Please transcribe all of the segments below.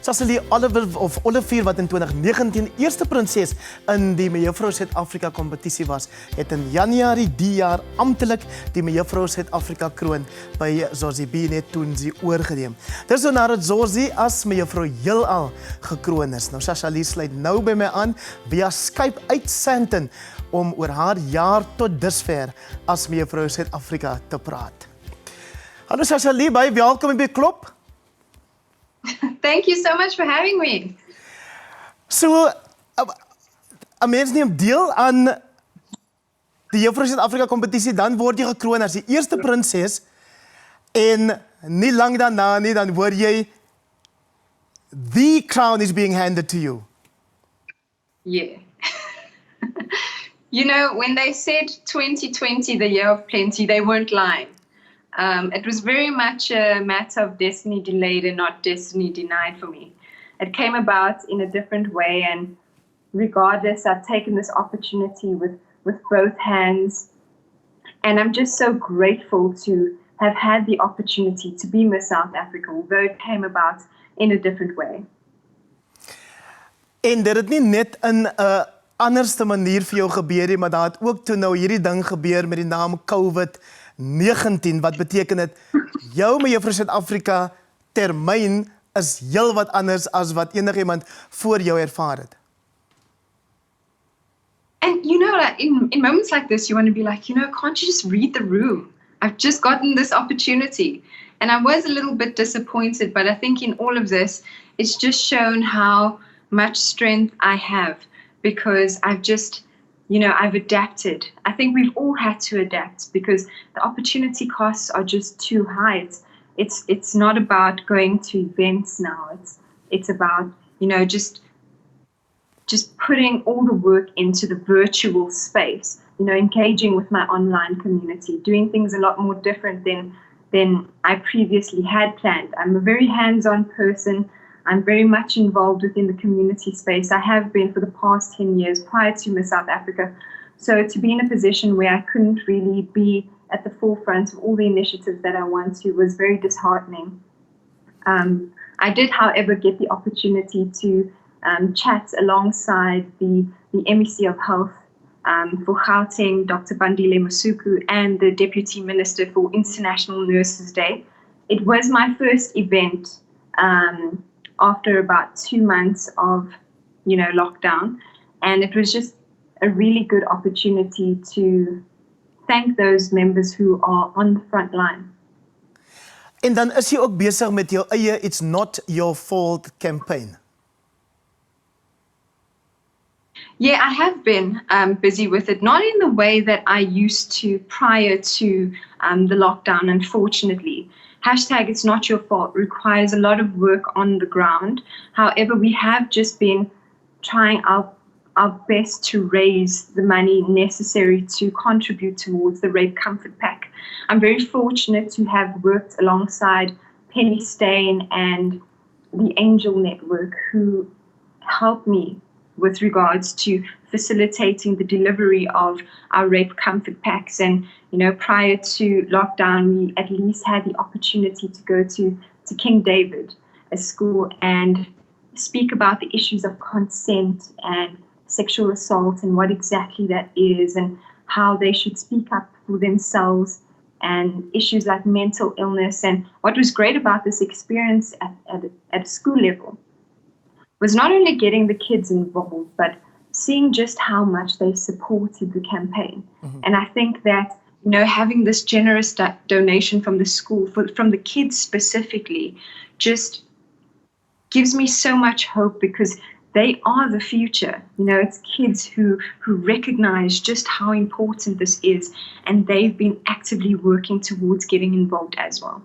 Sasha-Lee Olivier, wat in 2019 eerste prinses in die Mejuffrou Suid-Afrika kompetisie was, het in Januarie die jaar amptelik die Mejuffrou Suid-Afrika kroon by kykNET toen sy oorgeneem. Dis so nadat Zosie as Mejuffrou heelal gekroon is. Nou Sasha-Lee sluit nou by my aan via Skype uit Sandton om oor haar jaar tot dusver as Mejuffrou Suid-Afrika te praat. Hallo Sasha-Lee, baie welkom by KLOP. Thank you so much for having me. So, 'n mens neem deel aan die Juffrou Suid-Afrika kompetisie, dan word jy gekroon as die eerste prinses en nie lang daarna nie, dan hoor jy the crown is being handed to you. Yeah. You know, when they said 2020, the year of plenty, they weren't lying. It was very much a matter of destiny delayed and not destiny denied for me. It came about in a different way, and regardless, I've taken this opportunity with both hands. And I'm just so grateful to have had the opportunity to be Miss South Africa, although it came about in a different way. En dit het nie net in 'n anderste manier vir jou gebeur nie, maar daar het ook toe nou hierdie ding gebeur met die naam COVID-19, wat beteken dit, jou Mejuffrou Suid-Afrika Termyn is heel wat anders as wat enigiemand voor jou ervaar het. And you know, like in moments like this, you want to be like, can't you just read the room? I've just gotten this opportunity. And I was a little bit disappointed, but I think in all of this, it's just shown how much strength I have, because I've just, I've adapted. I think we've all had to adapt because the opportunity costs are just too high. It's not about going to events now. It's about, just putting all the work into the virtual space, engaging with my online community, doing things a lot more different than I previously had planned. I'm a very hands-on person. I'm very much involved within the community space. I have been for the past 10 years prior to Miss South Africa. So to be in a position where I couldn't really be at the forefront of all the initiatives that I want to was very disheartening. I did, however, get the opportunity to chat alongside the MEC of Health for Gauteng, Dr. Bandile Masuku, and the Deputy Minister for International Nurses Day. It was my first event after about 2 months of, lockdown. And it was just a really good opportunity to thank those members who are on the front line. En dan is jy ook besig met jou eie It's Not Your Fault campaign. Yeah, I have been busy with it, not in the way that I used to prior to the lockdown, unfortunately. Hashtag It's Not Your Fault requires a lot of work on the ground. However, we have just been trying our best to raise the money necessary to contribute towards the Rape Comfort Pack. I'm very fortunate to have worked alongside Penny Stain and the Angel Network, who helped me with regards to facilitating the delivery of our Rape Comfort Packs. And, prior to lockdown, we at least had the opportunity to go to King David, a school, and speak about the issues of consent and sexual assault and what exactly that is and how they should speak up for themselves and issues like mental illness. And what was great about this experience at a school level was not only getting the kids involved, but seeing just how much they supported the campaign. Mm-hmm. And I think that, having this generous donation from the school, from the kids specifically, just gives me so much hope, because they are the future. It's kids who recognize just how important this is, and they've been actively working towards getting involved as well.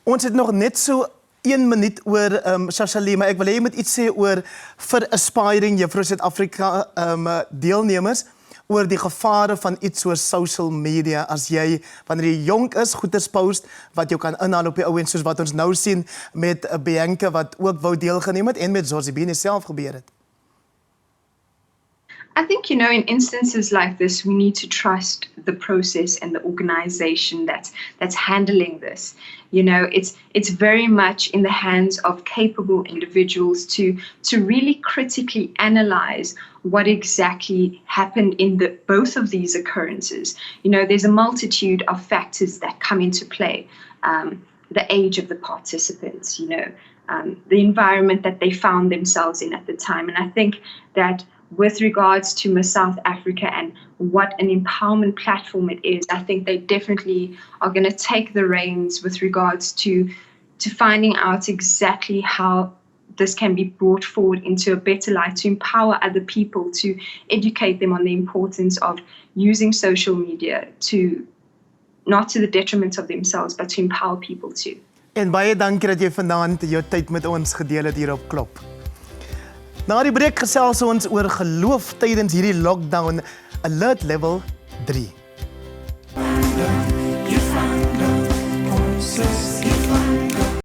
Ons het nog net so 1 minuut oor Sasha-Lee, maar ek wil hê jy moet iets sê oor vir aspiring Juffrou Suid-Afrika deelnemers oor die gevare van iets soos social media as jy, wanneer jy jonk is, goeders post wat jou kan inhaal op die ouens, soos wat ons nou sien met Bianca wat ook wou deelgeneem het en met Zosie self gebeur het. I think, in instances like this, we need to trust the process and the organization that's handling this. It's very much in the hands of capable individuals to really critically analyze what exactly happened in both of these occurrences. There's a multitude of factors that come into play. The age of the participants, the environment that they found themselves in at the time. And I think that with regards to Miss South Africa and what an empowerment platform it is, I think they definitely are going to take the reins with regards to finding out exactly how this can be brought forward into a better light, to empower other people, to educate them on the importance of using social media not to the detriment of themselves, but to empower people too. En baie dankie dat jy vanaand jou tyd met ons gedeel het hier op KLOP. Na die breek gesels ons oor geloof tydens hierdie lockdown, alert level 3. You find love, voices you find.